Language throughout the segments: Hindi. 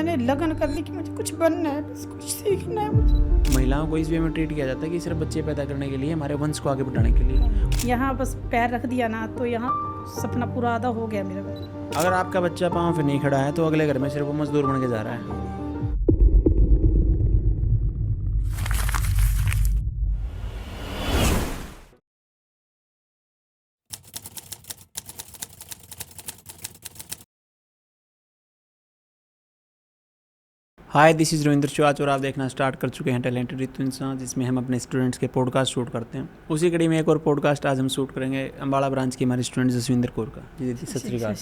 मैंने लगन कर ली कि मुझे कुछ बनना है, बस कुछ सीखना है मुझे। महिलाओं को इस वे में ट्रीट किया जाता है कि सिर्फ बच्चे पैदा करने के लिए, हमारे वंश को आगे बढ़ाने के लिए। यहाँ बस पैर रख दिया ना तो यहाँ सपना पूरा आधा हो गया मेरा। अगर आपका बच्चा पाँव पे नहीं खड़ा है तो अगले घर में सिर्फ वो मजदूर बन के जा रहा है। हाय, दिस इज़ रविंद्र चौहाच और आप देखना स्टार्ट कर चुके हैं टैलेंटेड रितु इंसान, जिसमें हम अपने स्टूडेंट्स के पॉडकास्ट शूट करते हैं। उसी कड़ी में एक और पॉडकास्ट आज हम शूट करेंगे अम्बाला ब्रांच की हमारी स्टूडेंट जसविंदर कौर का। जी दीदी, सत श्री अकाल।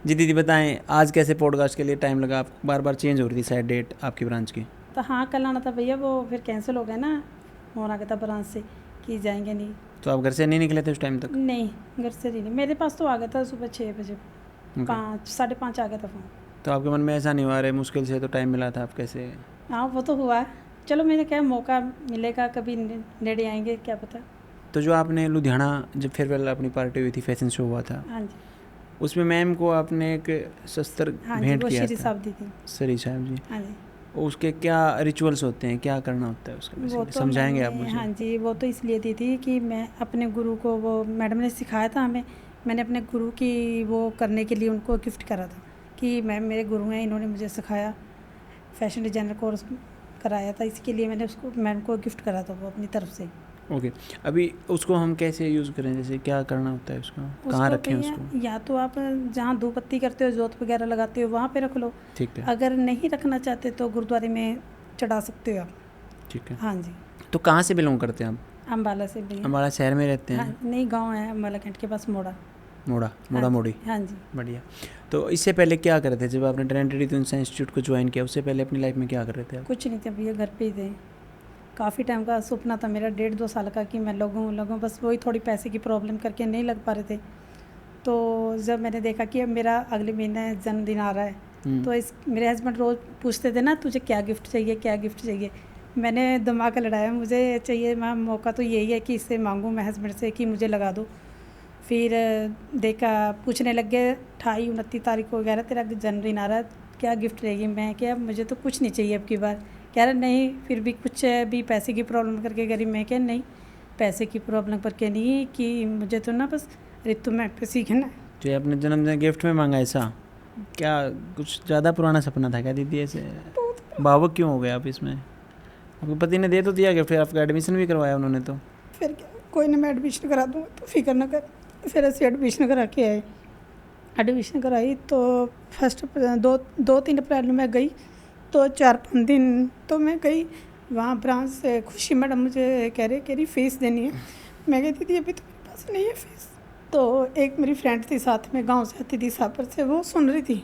जी दीदी, बताएं आज कैसे पॉडकास्ट के लिए टाइम लगा आपको? बार बार चेंज हो रही थी शायद डेट आपकी ब्रांच की। तो हाँ, कल आना था भैया, वो फिर कैंसिल हो गया ना, फोन आ गया था ब्रांच से कि जाएंगे नहीं। तो आप घर से नहीं निकले थे उस टाइम तक? नहीं, घर से नहीं, मेरे पास तो आ गया था सुबह 6 बजे, 5:30 आ गया था फ़ोन। तो आपके मन में ऐसा नहीं हुआ रहे मुश्किल से तो टाइम मिला था, आप कैसे? हाँ, वो तो हुआ। चलो, मैंने क्या मौका मिलेगा, कभी नेड़े आएंगे, क्या पता। तो जो आपने लुधियाना जब फेयरवेल अपनी पार्टी हुई थी, फैशन शो हुआ था, हाँ जी, उसमें मैम को आपने एक शस्त्र हाँ जी, भेंट वो किया श्री था। साहब दी थी। श्री साहब जी, हाँ जी, उसके क्या रिचुअल्स होते हैं, क्या करना होता है उसका? वो बेसिकली तो समझाएंगे आप मैंने, मुझे? हाँ जी, वो तो इसलिए दी थी कि मैं अपने गुरु को, वो मैडम ने सिखाया था हमें, मैंने अपने गुरु की वो करने के लिए उनको गिफ्ट करा था कि मैम मेरे गुरु हैं, इन्होंने मुझे सिखाया, फैशन डिजाइनर कोर्स कराया था, इसके लिए मैंने उसको मैम को गिफ्ट करा था वो अपनी तरफ से। ओके, अभी उसको हम कैसे यूज़ करें, जैसे क्या करना होता है उसको, कहाँ रखें भैया, उसको? या तो आप जहाँ धूप बत्ती करते हो, जोत वगैरह लगाते हो, वहाँ पे रख लो। ठीक है, अगर नहीं रखना चाहते तो गुरुद्वारे में चढ़ा सकते हो आप। ठीक है। हाँ जी, तो कहाँ से बिलोंग करते हैं आप? अम्बाला से भैया। हमारा शहर में रहते हाँ, हैं? नहीं, गांव है अम्बाला कैंट के पास, मोड़ा। मोड़ा हाँ मोड़ी। जी, हाँ जी। बढ़िया। तो इससे पहले क्या कर रहे थे जब आपने टैलेंटेड रितु इंस्टीट्यूट को ज्वाइन किया? उससे पहले अपनी लाइफ में क्या कर रहे थे आप? कुछ नहीं था भैया, घर पे ही थे। काफ़ी टाइम का सपना था मेरा, 1.5-2 साल का, कि मैं लगूँ, बस वही थोड़ी पैसे की प्रॉब्लम करके नहीं लग पा रहे थे। तो जब मैंने देखा कि अब मेरा अगले महीने जन्मदिन आ रहा है, तो मेरे हस्बैंड रोज़ पूछते थे ना, तुझे क्या गिफ्ट चाहिए, क्या गिफ्ट चाहिए। मैंने दिमाग लड़ाया, मुझे चाहिए, मैं मौका तो यही है कि इससे मांगूँ मैं हस्बैंड से कि मुझे लगा दो। फिर देखा, पूछने लग गए 28-29 तारीख को, वगैरह तेरा जन्मदिन आ रहा है, क्या गिफ्ट रहेगी? मैं क्या, मुझे तो कुछ नहीं चाहिए अब की बार। कह रहा नहीं, फिर भी कुछ भी पैसे की प्रॉब्लम करके गरीब। मैं क्या, नहीं, पैसे की प्रॉब्लम करके नहीं, कि मुझे तो ना बस रितु मैम पे सीखना है। जो अपने जन्मदिन गिफ्ट में मांगा, ऐसा क्या कुछ ज़्यादा पुराना सपना था क्या दीदी? ऐसे भावुक क्यों हो गए आप इसमें? आपके पति ने दे तो दिया गिफ्ट, आपका एडमिशन भी करवाया उन्होंने, तो फिर क्या, कोई ना, मैं एडमिशन करा दूँगा, तो फिक्र ना कर। फिर ऐसे एडमिशन करा के आए, एडमिशन कराई तो फर्स्ट 2-3 अप्रैल में गई, तो 4-5 दिन तो मैं गई वहाँ ब्रांच से। खुशी मैडम मुझे कह रही फ़ीस देनी है। मैं कही दीदी अभी तो मेरे पास नहीं है फ़ीस। तो एक मेरी फ्रेंड थी साथ में, गांव से आती थी सापर से, वो सुन रही थी।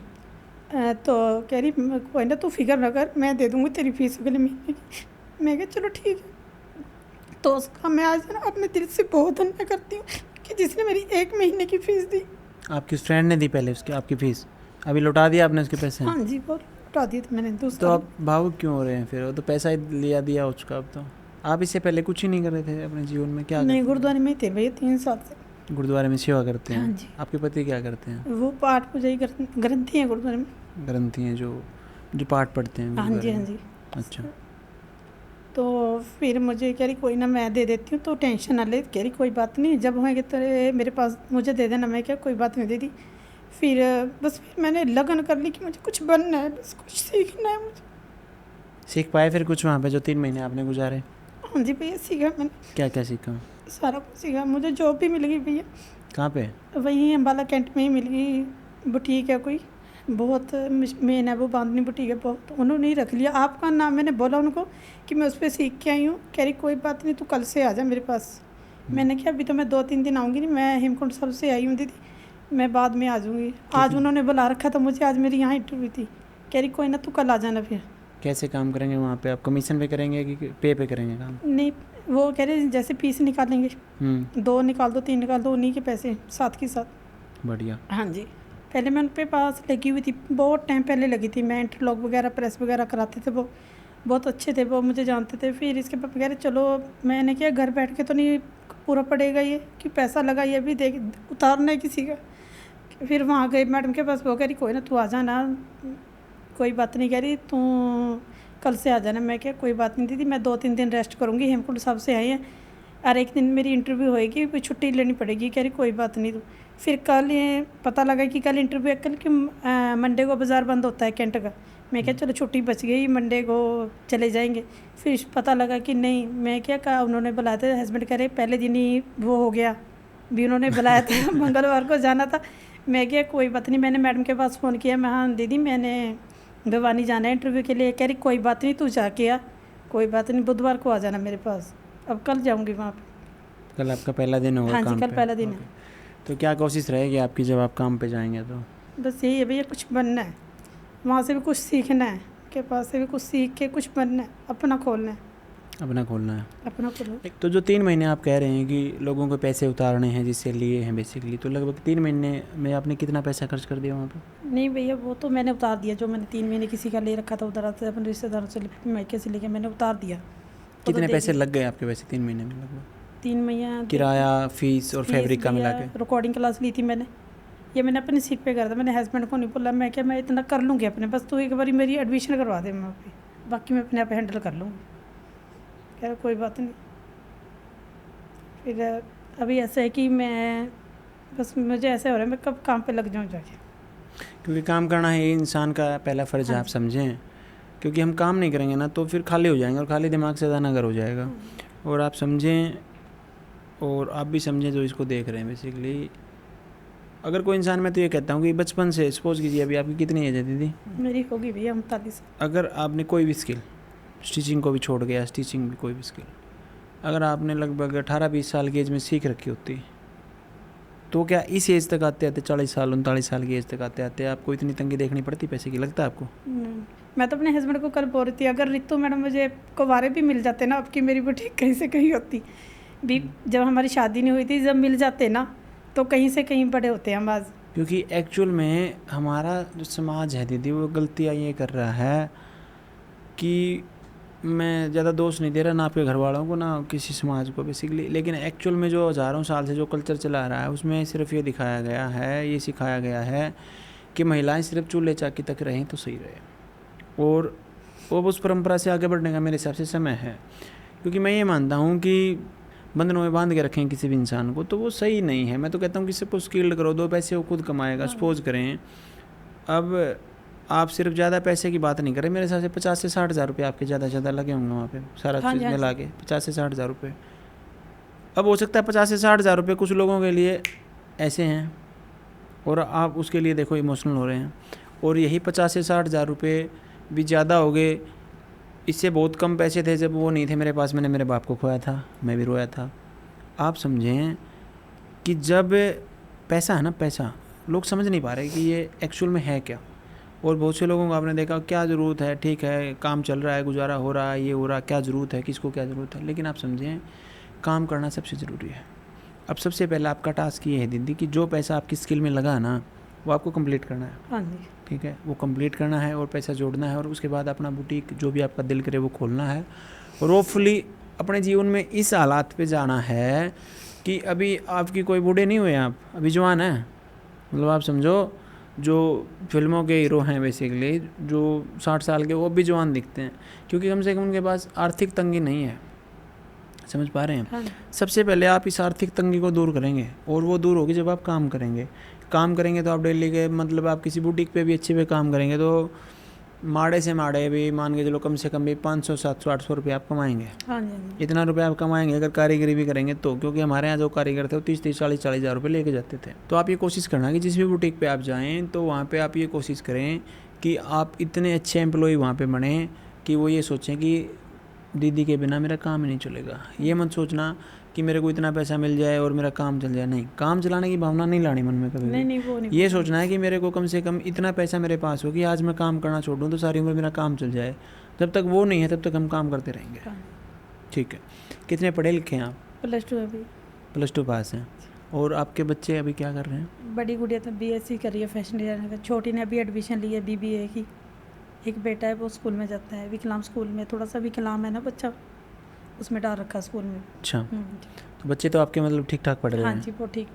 तो कह रही कोई ना, तू फिक्र न कर, मैं दे दूँगी तेरी फ़ीस अगले महीने की। मैं कहा चलो ठीक है। तो उसका मैं आज ना अपने दिल से बहुत धन्यवाद करती हूँ कि जिसने मेरी 1 महीने की फ़ीस दी। आपकी उस फ्रेंड ने दी पहले उसकी आपकी फ़ीस? अभी लौटा दिया आपने उसके पैसे? हाँ जी, वो लौटा दिए थे मैंने। तो आप भावुक क्यों हो रहे हैं फिर? वो तो पैसा ही लिया दिया उसका। अब तो आप इससे पहले कुछ ही नहीं कर रहे थे अपने जीवन में? क्या नहीं, गुरुद्वारे में ही थे भैया 3 साल से। गुरुद्वारे में सेवा करते हैं? हाँ जी। आपके पति क्या करते हैं? वो पाठ पूजा ही ग्रंथी हैं गुरुद्वारे में। ग्रंथी हैं जो पाठ पढ़ते हैं? हाँ जी, हाँ जी। अच्छा। तो फिर मुझे कह रही कोई ना, मैं दे देती हूँ, तो टेंशन ना ले। कह रही कोई बात नहीं, जब होंगे तेरे मेरे पास मुझे दे देना। मैं क्या, कोई बात नहीं, दे दी। फिर फिर मैंने लगन कर ली कि मुझे कुछ बनना है, बस कुछ सीखना है मुझे। सीख पाए फिर कुछ वहाँ पे जो 3 महीने आपने गुजारे? हाँ जी भैया, सीखा मैंने, क्या क्या सीखा? सारा कुछ सीखा। मुझे जॉब भी मिल गई भैया। कहाँ पे? वहीं अम्बाला कैंट में ही मिल गई। बुटीक है कोई, बहुत मेन है वो, बांधनी बुटीक है, बहुत उन्होंने ही रख लिया। आपका नाम मैंने बोला उनको कि मैं उस पर सीख के आई हूँ। कह रही कोई बात नहीं, तू कल से आ जा मेरे पास। मैंने कहा अभी तो मैं 2-3 दिन आऊँगी नहीं, मैं हेमकुंड साहब से आई हूँ दीदी, मैं बाद में आ जाऊँगी। आज उन्होंने बुला रखा था मुझे, आज मेरी यहाँ इंटरव्यू थी। कह रही कोई ना, तू कल आ जाना। फिर कैसे काम करेंगे वहाँ पे आप? कमीशन पे करेंगे कि पे पे करेंगे काम? नहीं, वो कह रहे जैसे पीस निकालेंगे, 2 निकाल दो, 3 निकाल दो, उन्हीं के पैसे साथ के साथ। बढ़िया। हाँ जी, पहले मैं उन पे पास लगी हुई थी, बहुत टाइम पहले लगी थी मैं। इंटरलॉक वगैरह प्रेस वगैरह कराते थे, वो बहुत अच्छे थे, वो मुझे जानते थे। फिर इसके बाद कह रहे चलो, मैंने किया घर बैठ के तो नहीं पूरा पड़ेगा ये, कि पैसा लगा ये भी देख उतारना है किसी का। फिर वहाँ गए मैडम के पास, वो कह रही कोई ना, तू आ जाना, कोई बात नहीं, कह रही तू कल से आ जाना। मैं क्या कोई बात नहीं दीदी, मैं 2-3 दिन रेस्ट करूँगी, हेमकुंड साहब से आई हैं और एक दिन मेरी इंटरव्यू होएगी, फिर छुट्टी लेनी पड़ेगी। कह रही कोई बात नहीं। तो फिर कल ये पता लगा कि कल इंटरव्यू है, कल कि मंडे को बाज़ार बंद होता है कैंट का। मैं क्या चलो छुट्टी बच गई, मंडे को चले जाएंगे। फिर पता लगा कि नहीं, मैं क्या कहा, उन्होंने बुलाया था, हस्बैंड कह रहे पहले दिन ही वो हो गया भी, उन्होंने बुलाया था मंगलवार को जाना था। मैं क्या कोई बात नहीं, मैंने मैडम के पास फ़ोन किया, मैं हाँ दीदी मैंने भिवानी जाना है इंटरव्यू के लिए। कह रही कोई बात नहीं, तू जाके आ, कोई बात नहीं, बुधवार को आ जाना मेरे पास। अब कल जाऊँगी वहाँ पे। कल आपका पहला दिन होगा? हाँ जी, काम कल पे? पहला दिन ओके। है। तो क्या कोशिश रहेगी आपकी जब आप काम पे जाएंगे? तो बस यही है भैया, कुछ बनना है, वहाँ से भी कुछ सीखना है, के पास से भी कुछ सीख के कुछ बनना है, अपना खोलना है, अपना खोलना है। अपना खोलना है। एक तो जो 3 महीने आप कह रहे हैं कि लोगों को पैसे उतारने हैं जिससे लिए हैं बेसिकली, तो लगभग 3 महीने में आपने कितना पैसा खर्च कर दिया वहाँ पे? नहीं भैया, वो तो मैंने उतार दिया, जो मैंने 3 महीने किसी का ले रखा था उधर से अपने रिश्तेदारों से मायके से लेके मैंने उतार दिया। वो कितने तो पैसे लग गए आपके वैसे 3 महीने में लगभग? 3 महीने किराया, फीस और फैब्रिक का मिला के? रिकॉर्डिंग क्लास ली थी मैंने, ये मैंने अपनी सीट पे करा था। मैंने हस्बैंड को नहीं बोला, मैं क्या मैं इतना कर लूँगी अपने, बस तू एक बारी मेरी एडमिशन करवा दे वहाँ पे, बाकी मैं अपने आप हैंडल कर लूँगी। कह रहा कोई बात नहीं। फिर अभी ऐसा है कि मैं बस, मुझे ऐसे हो रहा है मैं कब काम पे लग जाऊँ जाके, क्योंकि काम करना है ये इंसान का पहला फ़र्ज़ है, आप समझें। क्योंकि हम काम नहीं करेंगे ना तो फिर खाली हो जाएंगे, और खाली दिमाग से ज़्यादा नगर हो जाएगा। और आप समझें, और आप भी समझें जो इसको देख रहे हैं बेसिकली, अगर कोई इंसान, मैं तो ये कहता हूँ कि बचपन से, सपोज कीजिए अभी आपकी कितनी एज है दीदी? मेरी होगी भैया 39। अगर आपने कोई भी स्किल, स्टिचिंग को भी छोड़ गया, स्टिचिंग भी कोई भी स्किल, अगर आपने लगभग 18-20 साल की एज में सीख रखी होती, तो क्या इस एज तक आते आते 40 साल 39 साल की एज तक आते आते आपको इतनी तंगी देखनी पड़ती पैसे की? लगता है आपको? मैं तो अपने हस्बैंड को कल बोल रही थी, अगर रितु मैडम मुझे कुंवारे भी मिल जाते ना, अब की मेरी बुटीक कहीं से कहीं होती भी, जब हमारी शादी नहीं हुई थी, जब मिल जाते ना तो कहीं से कहीं बड़े होते हम आज। क्योंकि एक्चुअल में हमारा जो समाज है दीदी, वो गलतियाँ ये कर रहा है कि, मैं ज़्यादा दोष नहीं दे रहा ना आपके घर वालों को ना किसी समाज को बेसिकली, लेकिन एक्चुअल में जो हज़ारों साल से जो कल्चर चला रहा है उसमें सिर्फ ये दिखाया गया है, ये सिखाया गया है कि महिलाएं सिर्फ चूल्हे चाकी तक रहें तो सही रहे। और वो उस परंपरा से आगे बढ़ने का मेरे हिसाब से समय है। क्योंकि मैं ये मानता हूँ कि बंधनों में बांध के रखें किसी भी इंसान को तो वो सही नहीं है। मैं तो कहता हूँ कि सबको स्किल्ड करो, 2 पैसे वो खुद कमाएगा। सपोज करें अब आप सिर्फ ज़्यादा पैसे की बात नहीं करें, मेरे हिसाब से 50 से 60 हज़ार रुपये आपके ज़्यादा से ज़्यादा लगे होंगे वहाँ पे, सारा चीज़ मिला के 50 से 60 हज़ार रुपये। अब हो सकता है 50 से 60 हज़ार रुपये कुछ लोगों के लिए ऐसे हैं और आप उसके लिए देखो इमोशनल हो रहे हैं, और यही 50 से 60 हज़ार रुपये भी ज़्यादा हो गए। इससे बहुत कम पैसे थे जब वो नहीं थे मेरे पास, मैंने मेरे बाप को खोया था, मैं भी रोया था। आप समझें कि जब पैसा है ना, पैसा लोग समझ नहीं पा रहे कि ये एक्चुअल में है क्या। और बहुत से लोगों को आपने देखा क्या ज़रूरत है, ठीक है काम चल रहा है, गुजारा हो रहा है, ये हो रहा है, क्या ज़रूरत है, किसको क्या ज़रूरत है। लेकिन आप समझें काम करना सबसे ज़रूरी है। अब सबसे पहले आपका टास्क ये है दीदी कि जो पैसा आपकी स्किल में लगा ना वो आपको कंप्लीट करना है। हाँ जी, ठीक है, वो कंप्लीट करना है और पैसा जोड़ना है, और उसके बाद अपना बुटीक जो भी आपका दिल करे वो खोलना है। और होपफुली अपने जीवन में इस हालात पे जाना है कि अभी आपकी कोई बूढ़े नहीं हुए, आप अभी जवान हैं। मतलब आप समझो जो फिल्मों के हीरो हैं बेसिकली, जो 60 साल के, वो भी जवान दिखते हैं, क्योंकि कम से कम उनके पास आर्थिक तंगी नहीं है। समझ पा रहे हैं? हाँ। सबसे पहले आप इस आर्थिक तंगी को दूर करेंगे, और वो दूर होगी जब आप काम करेंगे। काम करेंगे तो आप डेली के, मतलब आप किसी बुटीक पे भी अच्छे पे काम करेंगे तो माड़े से माड़े भी मान के चलो कम से कम भी 500 700 800 रुपये आप कमाएंगे। हाँ जी, इतना रुपये आप कमाएंगे अगर कारीगरी भी करेंगे तो, क्योंकि हमारे यहाँ जो कारीगर थे वो 30-30 40-40 हज़ार रुपये लेके जाते थे। तो आप ये कोशिश करना कि जिस भी बुटीक पे आप जाएँ तो वहाँ पे आप ये कोशिश करें कि आप इतने अच्छे एम्प्लॉय वहाँ पे बने कि वो ये सोचें कि दीदी के बिना मेरा काम ही नहीं चलेगा। ये मत सोचना कि मेरे को इतना पैसा मिल जाए और मेरा काम चल जाए, नहीं, काम चलाने की भावना नहीं लानी मन में कभी। नहीं वो नहीं। ये सोचना है कि मेरे को कम से कम इतना पैसा मेरे पास हो कि आज मैं काम करना छोड़ दूँ तो सारी उम्र मेरा काम चल जाए। जब तक वो नहीं है तब तक हम काम करते रहेंगे। ठीक है। कितने पढ़े लिखे हैं आप? +2 अभी। +2 पास हैं। और आपके बच्चे अभी क्या कर रहे हैं? बड़ी गुड़िया तो BSc कर रही है फैशन डिजाइनर का, छोटी ने अभी एडमिशन ली है BBA की। एक बेटा है वो स्कूल में जाता है, विकलाम स्कूल में, थोड़ा सा विकलाम है ना बच्चा, उसमें डाल रखा स्कूल में। अच्छा, तो बच्चे तो आपके मतलब ठीक ठाक पढ़ रहे हैं? हाँ जी, वो ठीक।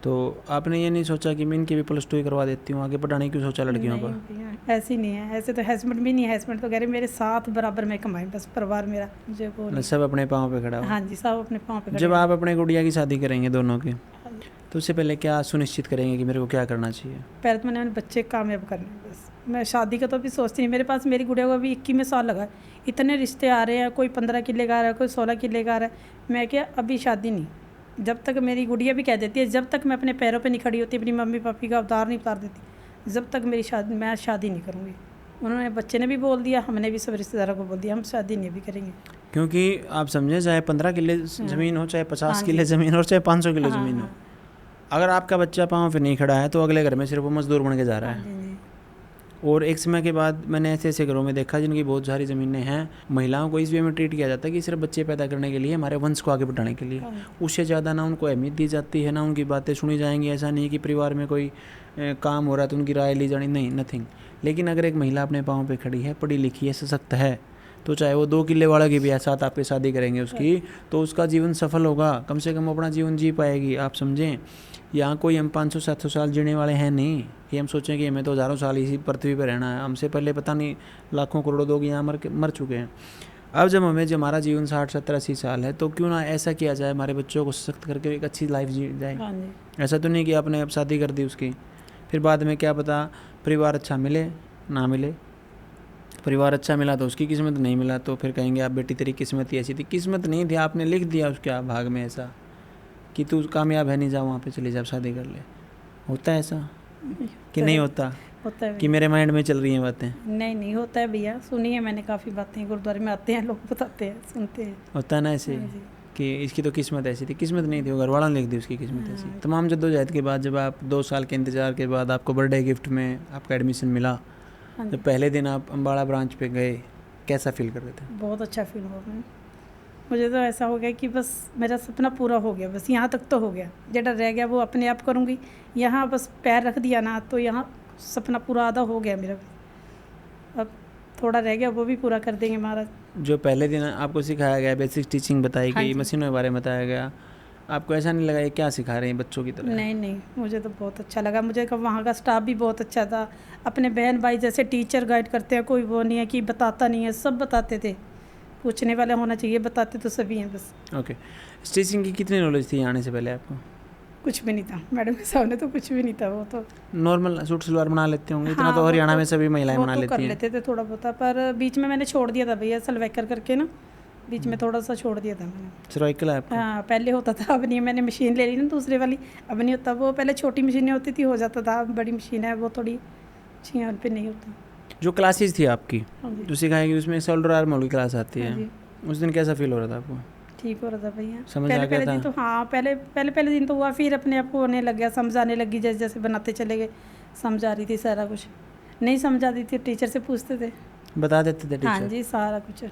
तो आपने ये नहीं सोचा कि मैं इनकी भी +2 ही करवा देती हूँ, आगे पढ़ाने क्यों सोचा लड़कियों नहीं का? भैया, ऐसी नहीं है, ऐसे तो हस्बैंड भी नहीं है, हस्बैंड तो कह रहे मेरे साथ बराबर में कमाएं, बस परिवार मेरा मुझे वो मतलब नहीं। सब अपने पाँव पे खड़ा हो। हाँ जी, सब अपने पाँव पे खड़े जब हैं। आप अपने गुड़िया की शादी करेंगे दोनों की, हाँ जी। तो उससे पहले क्या सुनिश्चित करेंगे कि मेरे को क्या करना चाहिए? पहले तो मैंने अपने बच्चे कामयाब करने हैं बस। मैं शादी का तो अभी सोचती नहीं, मेरे पास मेरी गुड़िया को अभी 21वें साल लगा है, इतने रिश्ते आ रहे हैं, कोई 15 किले का आ रहा है, कोई 16 किले का आ रहा है। मैं क्या अभी शादी नहीं, जब तक मेरी गुड़िया भी कह देती है जब तक मैं अपने पैरों पे नहीं खड़ी होती, अपनी मम्मी पापी का उतार नहीं उतार देती, जब तक मेरी शादी मैं शादी नहीं करूँगी। उन्होंने बच्चे ने भी बोल दिया, हमने भी सब रिश्तेदारों को बोल दिया, हम शादी नहीं भी करेंगे। क्योंकि आप समझें, चाहे 15 किले ज़मीन हो, चाहे 50 हाँ किले जी। ज़मीन हो, चाहे 500 किलो हाँ, ज़मीन हो, हाँ, अगर आपका बच्चा पाँव पे नहीं खड़ा है तो अगले घर में सिर्फ वो मजदूर बन के जा रहा हाँ है। जी, जी। और एक समय के बाद मैंने ऐसे ऐसे घरों में देखा जिनकी बहुत सारी ज़मीनें हैं, महिलाओं को इस वे में ट्रीट किया जाता है कि सिर्फ बच्चे पैदा करने के लिए, हमारे वंश को आगे बढ़ाने के लिए। हाँ जी। उससे ज़्यादा ना उनको अहमियत दी जाती है, ना उनकी बातें सुनी जाएंगी। ऐसा नहीं कि परिवार में कोई काम हो रहा है तो उनकी राय ली जानी, नहीं, नथिंग। लेकिन अगर एक महिला अपने पाँव पे खड़ी है, पढ़ी लिखी है, सशक्त है, तो चाहे वो 2 किले वाला की भी साथ आप पे शादी करेंगे उसकी, तो उसका जीवन सफल होगा, कम से कम अपना जीवन जी पाएगी। आप समझें, यहाँ कोई हम 500-700 साल जीने वाले हैं नहीं कि हम सोचें कि हमें तो हज़ारों साल इसी पृथ्वी पर रहना है। हमसे पहले पता नहीं लाखों करोड़ों लोग यहाँ मर चुके हैं। अब जब हमारा जीवन 60-70-80 साल है, तो क्यों ना ऐसा किया जाए, हमारे बच्चों को सशक्त करके एक अच्छी लाइफ जी जाए। हाँ जी। ऐसा तो नहीं कि आपने अब शादी कर दी उसकी, फिर बाद में क्या पता परिवार अच्छा मिले ना मिले। परिवार अच्छा मिला तो उसकी किस्मत, नहीं मिला तो फिर कहेंगे आप बेटी तेरी किस्मत ही ऐसी थी। किस्मत नहीं थी, आपने लिख दिया उसके भाग में ऐसा कि तू कामयाब है नहीं, जा वहाँ पे चले जा, शादी कर ले। होता है ऐसा कि नहीं होता? होता है कि मेरे माइंड में चल रही हैं बातें? नहीं नहीं होता है भैया, सुनी है मैंने काफ़ी बातें, गुरुद्वारे में आते हैं लोग बताते हैं, सुनते हैं। होता है ना ऐसे हाँ जी। कि इसकी तो किस्मत ऐसी थी। किस्मत नहीं थी, वो घर वालों ने लिख दी उसकी किस्मत ऐसी। तमाम जद्दोजहद के बाद जब आप 2 साल के इंतज़ार के बाद आपको बर्थडे गिफ्ट में आपका एडमिशन मिला, हाँ जी। जब पहले दिन आप अम्बाड़ा ब्रांच पे गए, कैसा फील कर रहे थे? बहुत अच्छा फील हुआ मैंने, मुझे तो ऐसा हो गया कि बस मेरा सपना पूरा हो गया, बस यहाँ तक तो हो गया, जेड़ा रह गया वो अपने आप करूँगी। यहाँ बस पैर रख दिया ना तो यहाँ सपना पूरा आधा हो गया मेरा, अब थोड़ा रह गया वो भी पूरा कर देंगे महाराज। जो पहले दिन आपको सिखाया गया, बेसिक टीचिंग बताई हाँ गई, जी। मशीनों के बारे में बताया गया, आपको ऐसा नहीं लगा ये क्या सिखा रहे हैं बच्चों की तरह? नहीं नहीं, मुझे तो बहुत अच्छा लगा, मुझे वहाँ का स्टाफ भी बहुत अच्छा था। अपने बहन भाई जैसे टीचर गाइड करते हैं, कोई वो नहीं है कि बताता नहीं है, सब बताते थे, पूछने वाले होना चाहिए, बताते तो सभी हैं बस। ओके। स्टिचिंग की कितनी नॉलेज थी आने से पहले आपको? कुछ भी नहीं था मैडम के सामने, तो कुछ भी नहीं था। वो तो नॉर्मल सूट सलवार बना लेते होंगे, इतना हाँ, तो वो हरियाणा तो- में सभी महिलाएं वो बना तो लेती कर हैं। लेते थे थोड़ा बहुत, पर बीच में मैंने छोड़ दिया था भैया, सलवैकर करके ना, बीच में थोड़ा सा छोड़ दिया था मैंने। सर्वाइकल है आपको? हाँ, पहले होता था, अब नहीं, मैंने मशीन ले ली ना दूसरे वाली, अब नहीं होता। वो पहले छोटी मशीनें होती थी हो जाता था, अब बड़ी मशीन है वो थोड़ी अच्छी, उन पर नहीं होता। जो क्लासेस थी आपकी हाँ जी। जो सिखाएगी, उसमें शोल्डर आर्म की क्लास आती हाँ है, जी, उस दिन कैसा फील हो रहा था आपको? ठीक हो रहा था भैया। समझ आ पहले गया पहले दिन था? तो हाँ, पहले दिन तो हुआ, फिर अपने आप को होने लग गया, समझ आने लगी, जैसे जैसे बनाते चले गए, समझ आ रही थी सारा कुछ। नहीं समझ आती थी टीचर से पूछते थे। बता देते थे हाँ टीचर? जी, सारा कुछ।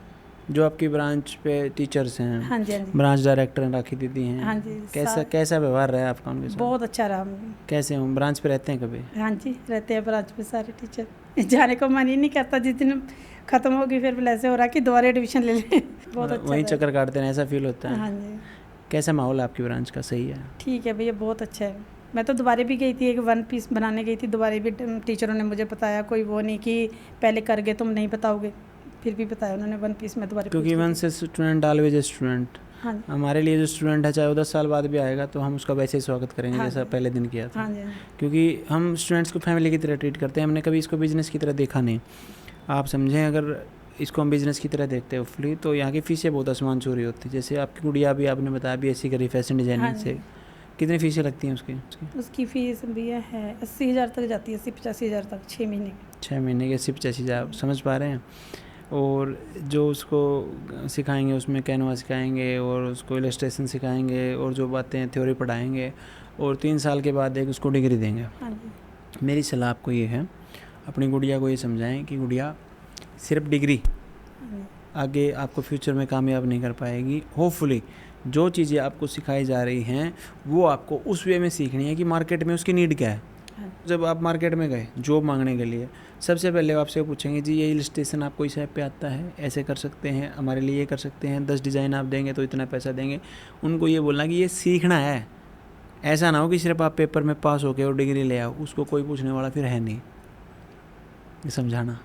जो आपकी ब्रांच पे टीचर्स हैं, हाँ जी, हाँ जी, ब्रांच डायरेक्टर हैं, राखी दीदी हैं, हाँ जी, कैसा व्यवहार रहा आपका उनके साथ? बहुत अच्छा रहा। कैसे हम ब्रांच पे रहते हैं कभी? हाँ जी, रहते हैं ब्रांच में सारे टीचर, जाने को मन ही नहीं करता, जिस दिन खत्म होगी फिर ऐसे हो रहा कि दोबारा एडमिशन ले लें। बहुत अच्छा वहीं रहा। चक्कर काटते हैं, ऐसा फील होता है? हाँ जी, कैसा माहौल है आपकी ब्रांच का? सही है? ठीक है भैया, बहुत अच्छा है। मैं तो दोबारा भी गई थी, एक 1 पीस बनाने गई थी, दोबारा भी टीचरों ने मुझे बताया, कोई वो नहीं कि पहले कर गए तुम नहीं बताओगे, फिर भी बताया उन्होंने 1 पीस में दोबारा। क्योंकि वन से स्टूडेंट ऑलवेज ए स्टूडेंट। हाँ जी, हमारे लिए जो स्टूडेंट है, चाहे वो 10 साल बाद भी आएगा तो हम उसका वैसे ही स्वागत करेंगे हाँ जैसा जी। पहले दिन किया था। हाँ जी, क्योंकि हम स्टूडेंट्स को फैमिली की तरह ट्रीट करते हैं, हमने कभी इसको बिजनेस की तरह देखा नहीं। आप समझें, अगर इसको हम बिज़नेस की तरह देखते हैं फुली, तो यहाँ की फ़ीसें बहुत आसमान छू होती है। जैसे आपकी गुड़िया भी आपने बताया BSc करी फैशन डिज़ाइनिंग हाँ से, जी। कितनी फ़ीसें लगती हैं उसकी? उसकी फ़ीस भैया है 80,000 तक जाती है, 80-85,000 तक 6 महीने की। 6 महीने के 80-85,000, समझ पा रहे हैं? और जो उसको सिखाएंगे उसमें कैनवा सिखाएंगे, और उसको इलस्ट्रेशन सिखाएंगे, और जो बातें थ्योरी पढ़ाएंगे, और 3 साल के बाद एक उसको डिग्री देंगे। हाँ जी, मेरी सलाह आपको ये है, अपनी गुड़िया को ये समझाएं कि गुड़िया सिर्फ डिग्री हाँ जी, आगे आपको फ्यूचर में कामयाब नहीं कर पाएगी। होपफुली जो चीज़ें आपको सिखाई जा रही हैं वो आपको उस वे में सीखनी है कि मार्केट में उसकी नीड क्या है। हाँ जब आप मार्केट में गए जॉब मांगने के लिए, सबसे पहले वो आपसे पूछेंगे जी ये इलस्ट्रेशन आपको इस ऐप पे आता है, ऐसे कर सकते हैं, हमारे लिए ये कर सकते हैं, 10 डिज़ाइन आप देंगे तो इतना पैसा देंगे। उनको ये बोलना कि ये सीखना है, ऐसा ना हो कि सिर्फ आप पेपर में पास होके और डिग्री ले आओ, उसको कोई पूछने वाला फिर है नहीं। ये समझाना।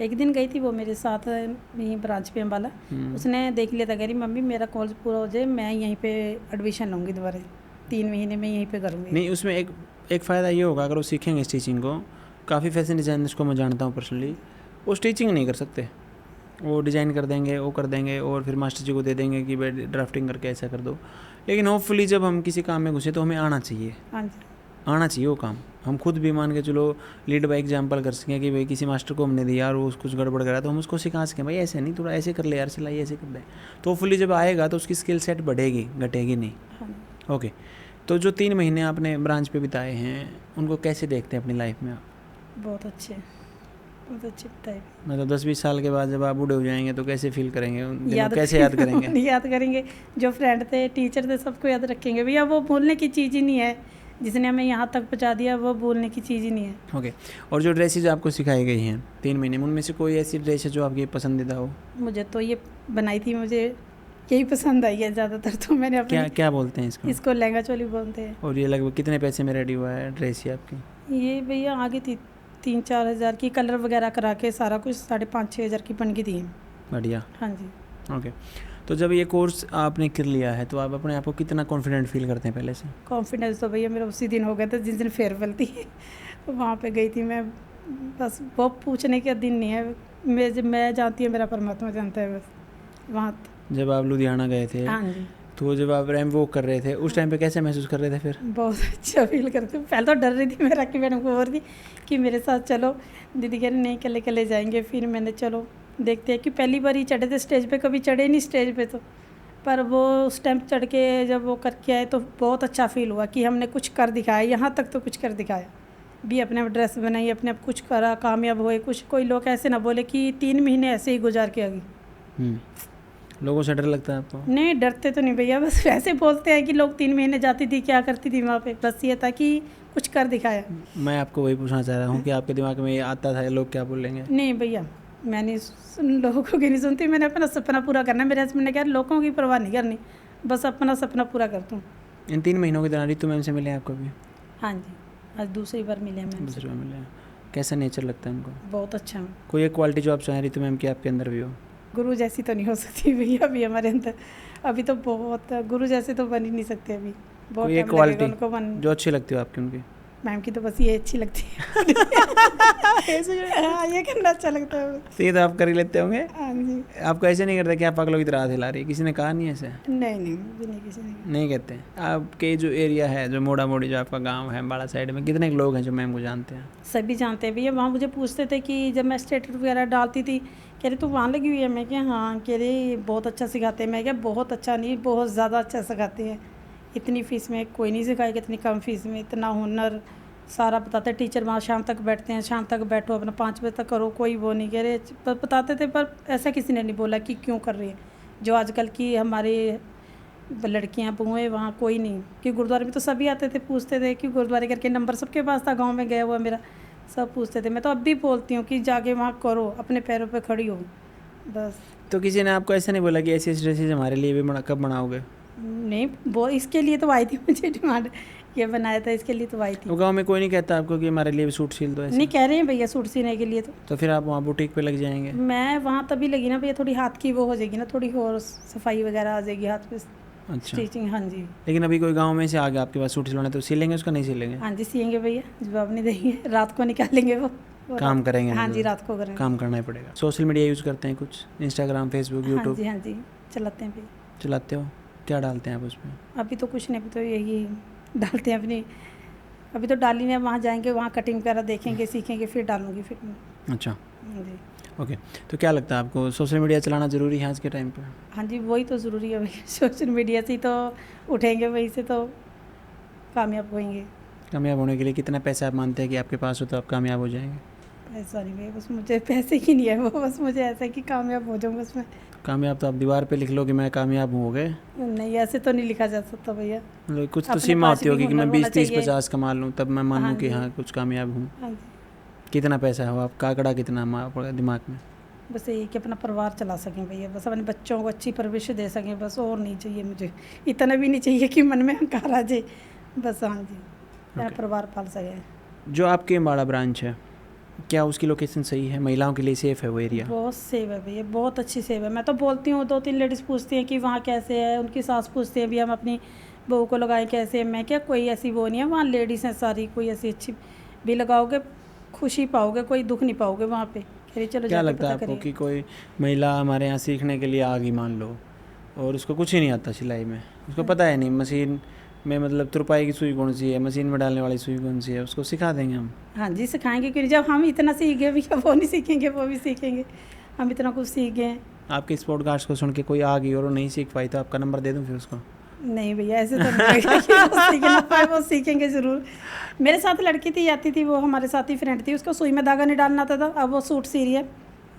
एक दिन गई थी वो मेरे साथ यहीं ब्रांच पे अम्बाला, उसने देख लिया था, कह रही मम्मी मेरा कोर्स पूरा हो जाए, मैं यहीं पे एडमिशन लूँगी दोबारा, 3 महीने में यहीं पे करूँगी। नहीं, उसमें एक फ़ायदा ये होगा, अगर वो सीखेंगे स्टिचिंग को, काफ़ी फैशन डिज़ाइनर्स को मैं जानता हूँ पर्सनली, वो स्टिचिंग नहीं कर सकते, वो डिज़ाइन कर देंगे, वो कर देंगे और फिर मास्टर जी को दे देंगे कि भाई ड्राफ्टिंग करके ऐसा कर दो। लेकिन होपफुली जब हम किसी काम में घुसे तो हमें आना चाहिए। हाँ जी, आना चाहिए वो काम। हम खुद भी मान के चलो लीड बाय एग्जांपल कर सकें कि भाई किसी मास्टर को हमने दिया और वो कुछ गड़बड़ करा तो हम उसको सिखा सकें, भाई ऐसे नहीं, थोड़ा ऐसे कर ले यार, सिलाई ऐसे कर ले। तो होपफुली जब आएगा तो उसकी स्किल सेट बढ़ेगी, घटेगी नहीं। हाँ। ओके, तो जो 3 महीने आपने ब्रांच पे बिताए हैं उनको कैसे देखते हैं अपनी लाइफ में आप? बहुत अच्छे बताए। मतलब 10-20 साल के बाद जब आप बूढ़े हो जाएंगे तो कैसे फील करेंगे उन दिनों, याद कैसे याद करेंगे? याद करेंगे, जो फ्रेंड थे, टीचर थे, सबको याद रखेंगे भैया। वो भूलने की चीज़ ही नहीं है, जिसने हमें यहाँ तक पहुँचा दिया, वो भूलने की चीज़ ही नहीं है। ओके, और जो ड्रेसेज आपको सिखाई गई हैं 3 महीने में, उनमें से कोई ऐसी ड्रेस है जो आपकी पसंदीदा हो? मुझे तो ये बनाई थी, मुझे यही पसंद आई है ज़्यादातर, तो मैंने अपने क्या बोलते हैं इसको? इसको लहंगा चोली बोलते हैं। और ये लगभग कितने पैसे में रेडी हुआ है ड्रेस ये आपकी? ये भैया आगे थी 3-4 हज़ार की, कलर वगैरह करा के सारा कुछ 5,500-6 हज़ार की बन गई थी। बढ़िया। हाँ जी। ओके, तो जब ये कोर्स आपने कर लिया है तो आप अपने आप को कितना कॉन्फिडेंट फील करते हैं पहले से? कॉन्फिडेंस तो भैया मेरा उसी दिन हो गया था जिस दिन फेयरवेल थी। वहाँ पे गई थी मैं, बस वो पूछने का दिन नहीं है, मैं जानती हूँ, मेरा परमात्मा जानता है बस। वहाँ जब आप लुधियाना गए थे, हाँ जी, तो जब आप रैंप वॉक कर रहे थे उस टाइम पे कैसे महसूस कर रहे थे फिर? बहुत अच्छा फील करती हूँ। पहले तो डर रही थी, मैं राखी मैडम को बोल रही कि मेरे साथ चलो, दीदी कह रही नहीं अकेले अकेले जाएंगे। फिर मैंने चलो देखते हैं, कि पहली बार ही चढ़े थे स्टेज पे, कभी चढ़े नहीं स्टेज पे तो, पर वो उस टाइम चढ़ के जब वो करके आए तो बहुत अच्छा फील हुआ कि हमने कुछ कर दिखाया, यहाँ तक तो कुछ कर दिखाया भी, अपने आप ड्रेस बनाई, अपने आप कुछ करा, कामयाब हुए कुछ। कोई लोग ऐसे ना बोले कि 3 महीने ऐसे ही गुजार के आ गई। लोगों से डर लगता है आपको? नहीं, डरते तो नहीं भैया, बस वैसे बोलते हैं कि लोग 3 महीने जाती थी, क्या करती थी वहाँ पे, बस ये था कि कुछ कर दिखाया। मैं आपको वही पूछना चाह रहा हूँ कि आपके दिमाग में ये आता था लोग क्या बोलेंगे? नहीं भैया, मैंने लोगों की नहीं सुनती, मैंने अपना सपना पूरा करना है। मेरे हस्बैंड ने कहा लोगों की परवाह नहीं करनी, बस अपना सपना पूरा करता हूँ। इन 3 महीनों के दौरान रितु मैम से मिले हैं आपको भी? हाँ जी, आज दूसरी बार मिले मैम। दूसरी बार मिले हैं। कैसा नेचर लगता है उनको? बहुत अच्छा हूँ। कोई एक क्वालिटी जो आप चाहें रितु मैम की आपके अंदर भी हो? गुरु जैसी तो नहीं हो सकती भैया अभी हमारे अंदर, अभी तो बहुत, गुरु जैसे तो बन ही नहीं सकते अभी, बहुत कोई एक टाइम लगेगा क्वालिटी उनको बन। जो अच्छी लगती हो आपकी उनकी? मैम की तो बस ये अच्छी लगती है। हाँ, ये करना अच्छा लगता है। तो ये तो आप कर ही लेते होंगे। हाँ जी। आपको ऐसे नहीं करता कि आप पागलों की तरह हाथ हिला रही है? किसी ने कहा नहीं ऐसे? नहीं मुझे नहीं, किसी ने नहीं कहते। आपके जो एरिया है, जो मोड़ा मोड़ी जो आपका गांव है अम्बाला साइड में, कितने लोग हैं जो मैम को जानते हैं? सभी जानते हैं भैया। वहाँ मुझे पूछते थे कि जब मैं स्टेटस वगैरह डालती थी, कह रही तू वहाँ लगी हुई है? मैं क्या हाँ, कह रही बहुत अच्छा सिखाते हैं। मैं क्या बहुत अच्छा नहीं, बहुत ज़्यादा अच्छा सिखाते हैं, इतनी फ़ीस में कोई नहीं सिखाएगा, इतनी कम फीस में इतना हुनर सारा बताते हैं। टीचर वहाँ शाम तक बैठते हैं, शाम तक बैठो, अपना 5 बजे तक करो, कोई वो नहीं कह रहे, बताते थे, पर ऐसा किसी ने नहीं बोला कि क्यों कर रही है। जो आजकल की हमारे लड़कियां बुएँ, वहाँ कोई नहीं, कि गुरुद्वारे में तो सभी आते थे, पूछते थे कि गुरुद्वारे करके नंबर सबके पास था, गांव में गया हुआ मेरा, सब पूछते थे। मैं तो अब भी बोलती हूँ कि जाके वहाँ करो, अपने पैरों पे खड़ी हो बस। तो किसी ने आपको ऐसा नहीं बोला कि ऐसी ड्रेसेज हमारे लिए भी कब बनाओगे? नहीं, वो इसके लिए तो आई थी, मुझे डिमांड ये बनाया था, इसके लिए तो आई थी। वो गाँव में कोई नहीं कहता आपको कि हमारे लिए भी सूट सिल दो? ऐसे नहीं कह रहे हैं भैया सूट सीने के लिए तो फिर आप वहाँ बुटीक पे लग जाएंगे? मैं वहाँ तभी लगी ना भैया, थोड़ी हाथ की वो हो जाएगी ना, थोड़ी और सफाई वगैरह आ जाएगी हाथ पे, अच्छा। स्टिचिंग। हाँ जी। लेकिन अभी कोई गांव में से आ गया आपके पास सूट सिलवाना, तो सिलेंगे उसका? नहीं सिलेंगे? हाँ जी, सिएंगे भैया, जवाब नहीं देंगे, रात को निकालेंगे वो काम करेंगे? हाँ जी, रात को करेंगे। काम करना ही पड़ेगा। सोशल मीडिया यूज़ करते हैं कुछ? Instagram, Facebook, YouTube? हाँ जी चलाते हैं भैया। चलाते हो? क्या डालते हैं आप उसमें? अभी तो कुछ नहीं, अभी तो यही डालते हैं अपनी, अभी तो डाली नहीं, वहाँ जाएंगे, वहाँ कटिंग वगैरह देखेंगे, सीखेंगे, फिर डालूंगी फिर। अच्छा, हाँ जी। ओके। तो क्या लगता है आपको सोशल मीडिया चलाना ज़रूरी है आज के टाइम पे? हाँ जी, वही तो ज़रूरी है भैया, सोशल मीडिया से ही तो उठेंगे, वहीं से तो कामयाब होएंगे। कामयाब होने के लिए कितना पैसा आप मानते हैं कि आपके पास हो तो आप कामयाब हो जाएंगे? पैसा नहीं भैया, बस मुझे पैसे की नहीं है वो, बस मुझे ऐसा है कि कामयाब हो जाऊँ बस मैं। कामयाब तो आप दीवार पे लिख लो कि मैं कामयाब हूँ, हो गए? नहीं, ऐसे तो नहीं लिखा जा सकता भैया। मतलब कुछ तो अपने सीमा पास होती होगी भी कि मैं हुनर 20, होना 30, चाहिए। 50 कमा लूँ तब मैं मानूँ हाँ कि जी। हाँ कुछ कामयाब हूँ। हाँ जी। कितना पैसा हो आपका आंकड़ा, कितना दिमाग में? बस यही कि अपना परिवार चला सकें भैया, बस अपने बच्चों को अच्छी परवरिश दे सकें, बस और नहीं चाहिए मुझे, इतना भी नहीं चाहिए कि मन में अहंकार आ जाए, बस हाँ जी, अपना परिवार पाल सकें। जो आपके अम्बाड़ा ब्रांच है, क्या उसकी लोकेशन सही है? महिलाओं के लिए सेफ़ है वो एरिया? बहुत सेव है भैया, बहुत अच्छी सेव है। मैं तो बोलती हूँ, 2-3 लेडीज़ पूछती हैं कि वहाँ कैसे है, उनकी सास पूछती है भी हम अपनी बहू को लगाएं कैसे है। मैं क्या, कोई ऐसी वो नहीं है वहाँ, लेडीज़ हैं सारी, कोई ऐसी अच्छी भी लगाओगे खुशी पाओगे, कोई दुख नहीं पाओगे वहाँ पे। कह रही चलो क्या जाके लगता है पता आपको करिए। कि कोई महिला हमारे यहाँ सीखने के लिए आ गई मान लो, और उसको कुछ ही नहीं आता सिलाई में, उसको पता है नहीं मशीन में मतलब तुरपाई की सुई कौन सी है, मशीन में डालने वाली सुई कौन सी है, उसको सिखा देंगे हम। हाँ जी सिखाएंगे, क्योंकि जब हम इतना सीख गए भैया, वो नहीं सीखेंगे, वो भी सीखेंगे, हम इतना कुछ सीख गए हैं। आपके इस पॉडकास्ट को सुन के कोई आ गई और वो नहीं सीख पाई तो आपका नंबर दे दूँ फिर उसको? नहीं भैया ऐसे तो नहीं होगा कि वो सीख ना पाए, वो सीखेंगे ज़रूर। मेरे साथ लड़की थी, आती थी, वो हमारे साथ ही फ्रेंड थी, उसको सुई में धागा नहीं डालना आता था, अब वो सूट सी रही है,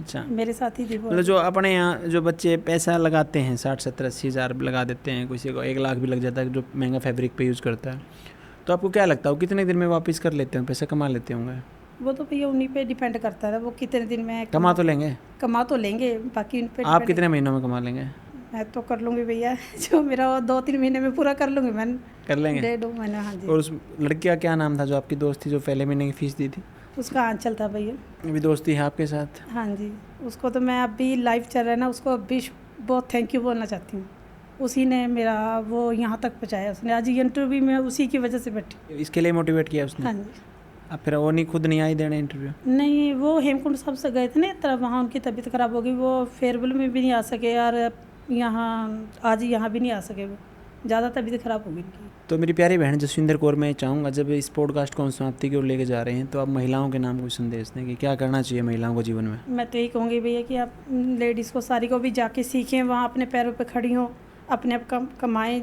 अच्छा, मेरे साथ ही थी वो। मतलब जो अपने यहाँ जो बच्चे पैसा लगाते हैं 60-70-80 हज़ार लगा देते हैं, किसी को 1 लाख भी लग जाता है जो महंगा फैब्रिक पे यूज़ करता है, तो आपको क्या लगता है वो कितने दिन में वापस कर लेते हैं, पैसा कमा लेते होंगे? वो तो भैया उन्हीं पे डिपेंड करता है, वो कितने दिन में कमा तो लेंगे? कमा तो लेंगे, बाकी उन पे आप depend- कितने महीनों में कमा लेंगे? मैं तो कर लूँगी भैया, जो मेरा 2-3 महीने में पूरा कर लूँगी मैं, कर लेंगे? 1.5-2 महीने। हाँ जी। और उस लड़की का क्या नाम था जो आपकी दोस्त थी, जो पहले महीने की फ़ीस दी थी? उसका आंचल था भैया। अभी दोस्ती है आपके साथ? हाँ जी, उसको तो मैं अभी लाइव चल रहा है ना, उसको अभी बहुत थैंक यू बोलना चाहती हूँ। उसी ने मेरा वो यहाँ तक पहुँचाया, उसने आज इंटरव्यू में उसी की वजह से बैठी। इसके लिए मोटिवेट किया उसने? हाँ जी। अब फिर वो नहीं, खुद नहीं आई देने इंटरव्यू? नहीं, वो हेमकुंड साहब से गए थे ना, तरफ वहाँ उनकी तबीयत ख़राब हो गई, वो फेयरवेल में भी नहीं आ सके, और यहाँ आज यहाँ भी नहीं आ सके, वो ज़्यादा तबीयत ख़राब हो गई उनकी। तो मेरी प्यारी बहन जसविंदर कौर, मैं चाहूँगा जब इस पॉडकास्ट को समाप्ति की ओर लेके जा रहे हैं तो आप महिलाओं के नाम कोई संदेश दें कि क्या करना चाहिए महिलाओं को जीवन में? मैं तो यही कहूँगी भैया कि आप लेडीज़ को सारी को भी जाके सीखें, वहाँ अपने पैरों पे खड़ी हों, अपने आप कमाएं,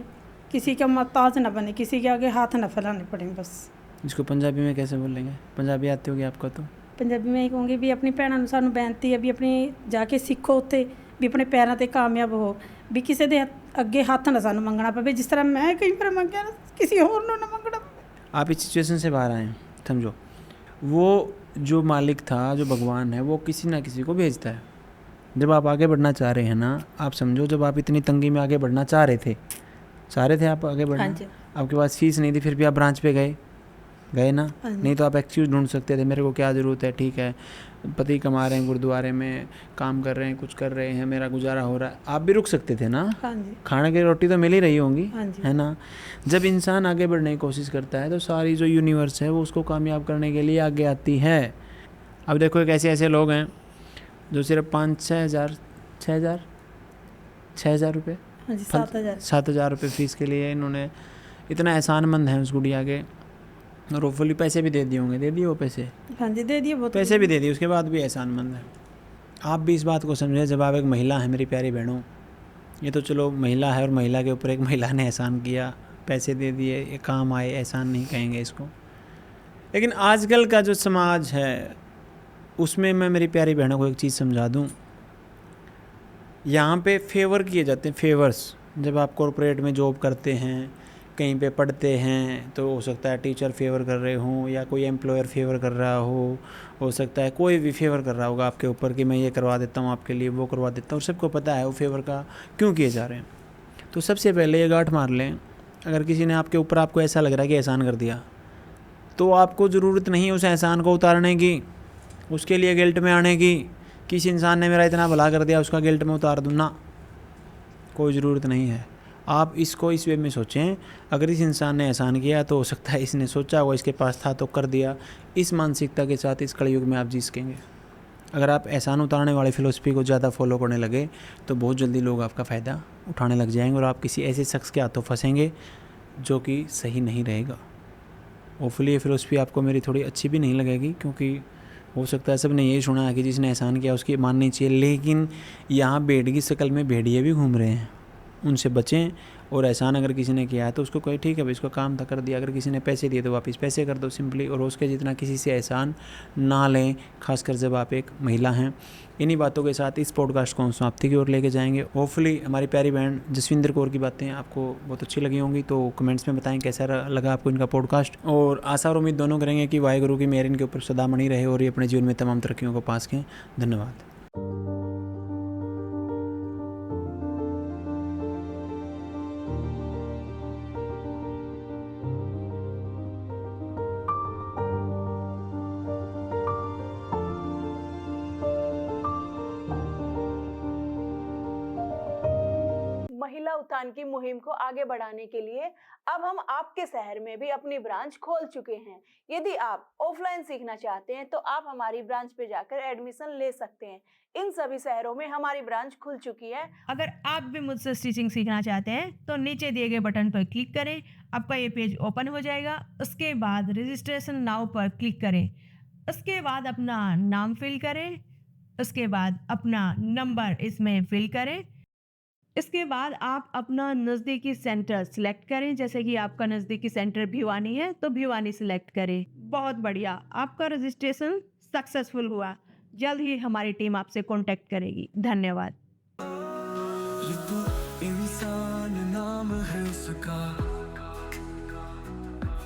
किसी का मोहताज ना बने, किसी के आगे हाथ ना फैलाने पड़े बस। इसको पंजाबी में कैसे बोलेंगे? पंजाबी आती होगी आपको तो? पंजाबी में यही कहूँगी भी अपनी भैनों ਨੂੰ ਸਾਨੂੰ ਬੇਨਤੀ ਹੈ ਵੀ ਆਪਣੀ ਜਾ ਕੇ ਸਿੱਖੋ ਉੱਥੇ, ਵੀ ਆਪਣੇ ਪੈਰਾਂ ਤੇ ਕਾਮਯਾਬ ਹੋ, ਵੀ ਕਿਸੇ ਦੇ ਅੱਗੇ ਹੱਥ ਨਾ ਸਾਨੂੰ ਮੰਗਣਾ ਪਵੇ, ਜਿਸ ਤਰ੍ਹਾਂ ਮੈਂ ਕਈ ਵਾਰ ਮੰਗਿਆ ਨਾ, ਕਿਸੇ ਹੋਰ ਨੂੰ ਨਾ ਮੰਗਣਾ ਪਵੇ। आप इस सिचुएशन से बाहर आए हैं, समझो वो जो मालिक था, जो भगवान है, वो किसी ना किसी को भेजता है। जब आप आगे बढ़ना चाह रहे हैं ना, आप समझो जब आप इतनी तंगी में आगे बढ़ना चाह रहे थे आप आगे बढ़ना, हाँ जी। आपके पास फीस नहीं थी फिर भी आप ब्रांच पे गए ना? हाँ जी। नहीं तो आप एक्सक्यूज़ ढूंढ सकते थे, मेरे को क्या ज़रूरत है, ठीक है पति कमा रहे हैं, गुरुद्वारे में काम कर रहे हैं, कुछ कर रहे हैं, मेरा गुजारा हो रहा है, आप भी रुक सकते थे ना? हाँ जी। खाने की रोटी तो मिल ही रही होंगी, हाँ जी। है ना? जब इंसान आगे बढ़ने की कोशिश करता है तो सारी जो यूनिवर्स है वो उसको कामयाब करने के लिए आगे आती है। अब देखो एक ऐसे लोग हैं जो सिर्फ 5-6 हज़ार 6,000 रुपये, हाँ जी, 7,000। 7,000 रुपये फ़ीस के लिए इन्होंने इतना एहसानमंद है उस गुड़िया के, और होपफुली पैसे भी दे दिए होंगे, दे दिए वो पैसे? हाँ जी दे दिए, बहुत पैसे भी दे दिए, उसके बाद भी एहसानमंद है। आप भी इस बात को समझें, जब आप एक महिला हैं मेरी प्यारी बहनों, ये तो चलो महिला है और महिला के ऊपर एक महिला ने एहसान किया, पैसे दे दिए, ये काम आए, एहसान नहीं कहेंगे इसको। लेकिन आजकल का जो समाज है उसमें मैं मेरी प्यारी बहनों को एक चीज़ समझा दूँ, यहाँ पे फेवर किए जाते हैं, फेवर्स। जब आप कॉरपोरेट में जॉब करते हैं, कहीं पे पढ़ते हैं, तो हो सकता है टीचर फेवर कर रहे हों या कोई एम्प्लॉयर फेवर कर रहा हो सकता है कोई भी फेवर कर रहा होगा आपके ऊपर कि मैं ये करवा देता हूँ आपके लिए, वो करवा देता हूँ, सबको पता है वो फेवर का क्यों किए जा रहे हैं। तो सबसे पहले ये गांठ मार लें, अगर किसी ने आपके ऊपर आपको ऐसा लग रहा है कि एहसान कर दिया, तो आपको ज़रूरत नहीं है उस एहसान को उतारने की, उसके लिए गिल्ट में आने की, किसी इंसान ने मेरा इतना भला कर दिया उसका गिल्ट में उतार दूँ ना, कोई ज़रूरत नहीं है। आप इसको इस वे में सोचें, अगर इस इंसान ने एहसान किया तो हो सकता है इसने सोचा हुआ इसके पास था तो कर दिया। इस मानसिकता के साथ इस कलयुग में आप जी सकेंगे। अगर आप एहसान उतारने वाली फ़िलोसफी को ज़्यादा फॉलो करने लगे तो बहुत जल्दी लोग आपका फ़ायदा उठाने लग जाएंगे और आप किसी ऐसे शख्स के हाथों फंसेंगे जो कि सही नहीं रहेगा। होपफुली ये फ़िलोसफी आपको मेरी थोड़ी अच्छी भी नहीं लगेगी, क्योंकि हो सकता है सब ने यही सुना है कि जिसने एहसान किया उसकी माननी चाहिए, लेकिन यहाँ भेड़ की शक्ल में भेड़िए भी घूम रहे हैं, उनसे बचें। और एहसान अगर किसी ने किया है तो उसको कहे ठीक है भाई इसको काम था कर दिया, अगर किसी ने पैसे दिए तो वापस पैसे कर दो सिंपली, और उसके जितना किसी से एहसान ना लें, खासकर जब आप एक महिला हैं। इन्हीं बातों के साथ इस पॉडकास्ट को हम समाप्ति की ओर लेके जाएंगे। होपफुली हमारी प्यारी बहन जसविंदर कौर की बातें आपको बहुत अच्छी लगी होंगी, तो कमेंट्स में बताएं कैसा लगा आपको इनका पॉडकास्ट, और आशा और उम्मीद दोनों करेंगे कि वाहिगुरु की मेहर इनके ऊपर सदा बनी रहे और ये अपने जीवन में तमाम तरक्कियों को पास करें। धन्यवाद। महिला उत्थान की मुहिम को आगे बढ़ाने के लिए अब हम आपके शहर में भी अपनी ब्रांच खोल चुके हैं। यदि आप ऑफलाइन सीखना चाहते हैं तो आप हमारी ब्रांच पे जाकर एडमिशन ले सकते हैं। इन सभी शहरों में हमारी ब्रांच खुल चुकी है। अगर आप भी मुझसे स्टिचिंग सीखना चाहते हैं तो नीचे दिए गए बटन पर क्लिक करें, आपका ये पेज ओपन हो जाएगा। उसके बाद रजिस्ट्रेशन नाउ पर क्लिक करें, उसके बाद अपना नाम फिल करें, उसके बाद अपना नंबर इसमें फिल करें। इसके बाद आप अपना नज़दीकी सेंटर सिलेक्ट करें, जैसे कि आपका नज़दीकी सेंटर भिवानी है तो भिवानी सिलेक्ट करें। बहुत बढ़िया, आपका रजिस्ट्रेशन सक्सेसफुल हुआ। जल्द ही हमारी टीम आपसे कांटेक्ट करेगी। धन्यवाद। ये तो इंसान नाम है उसका।